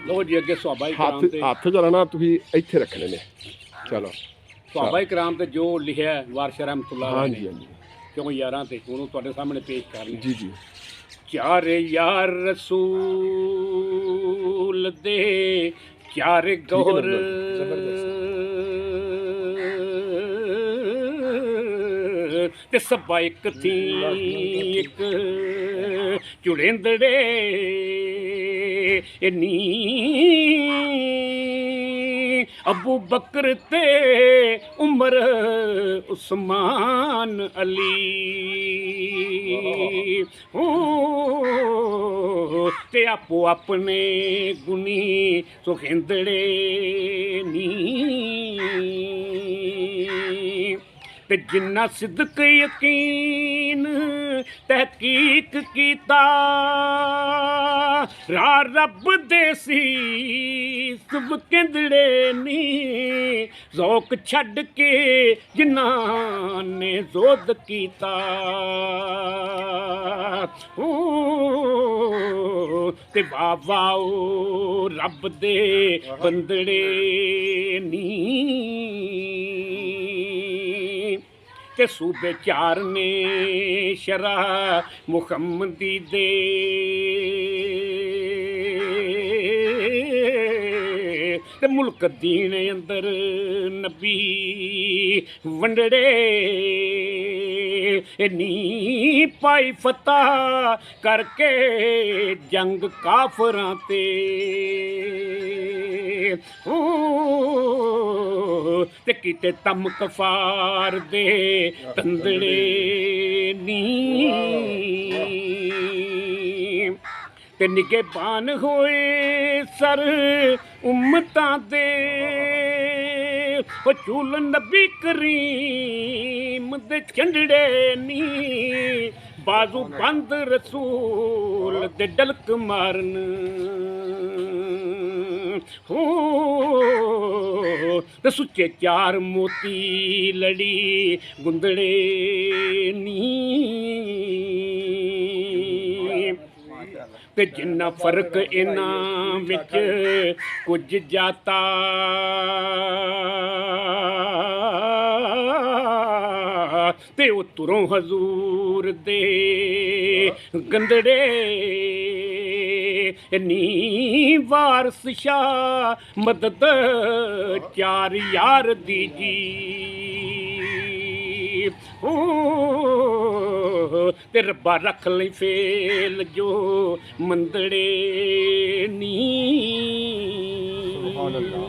ਲਓ ਜੀ ਅੱਗੇ ਸੁਹਾਬਾ ਇਕਰਾਮ ਹੱਥ ਤੇ ਹੱਥ ਜਲਣਾ ਤੁਸੀਂ ਇੱਥੇ ਰੱਖਣੇ ਨੇ। ਚਲੋ ਸੁਹਾਬਾ ਇਕਰਾਮ ਤੇ ਜੋ ਲਿਖਿਆ ਵਾਰਿਸ ਰਹਿਮਤੁल्लाह अलैह ਹਾਂਜੀ ਨੇ ਹਾਂਜੀ ਕਿਉਂ ਯਾਰਾਂ ਤੇ ਉਹਨੂੰ ਤੁਹਾਡੇ ਸਾਹਮਣੇ ਪੇਸ਼ ਕਰਨਾ। ਜੀ ਜੀ ਚਾਰੇ ਯਾਰ ਰਸੂਲ ਦੇ ਚਾਰੇ ਠੀਕ ਹੈ ਗੌਰ ਨਜ਼ਰ ਜ਼ਬਰਦਸਤ ਤੇ ਸਭਾ ਇੱਕ ਥੀ ਇੱਕ ਚੁੜੇਂਦੜੇ ਨੀ अबू बकर ते उमर उस्मान अली ते आपो अपने गुनी सुखेंदड़े नी ते जिन्ना सिद्क यकीन तहकीक कीता रा रब देसी सब केंदड़े नी ज़ौक छड़ के जिन्ना ने जोद कीता ते वाह वाह रब दे बंदड़े नी ते सूबे चार ने शरा मुहम्मदी दे ते मुल्क दीन अंदर नबी वंडड़े नी पाई फतह करके जंग काफरां ते किते तम कफार दे तंदड़े नी ते निगे बान होए सर उम्मतां दे चूल नबी करीम दे झंडड़े नी बाजू बंद रसूल दे डलक मारन ते सुच्चे चार मोती लड़ी गुंदड़े नी ते जिन्ना फर्क इन्हां विच कुछ जाता ते उतरों हजूर दे गंदड़े नी वारस शाह मदद चार यार दीजी ते रब्बा रख लई फेल जो मंदड़े नी सुभान अल्लाह।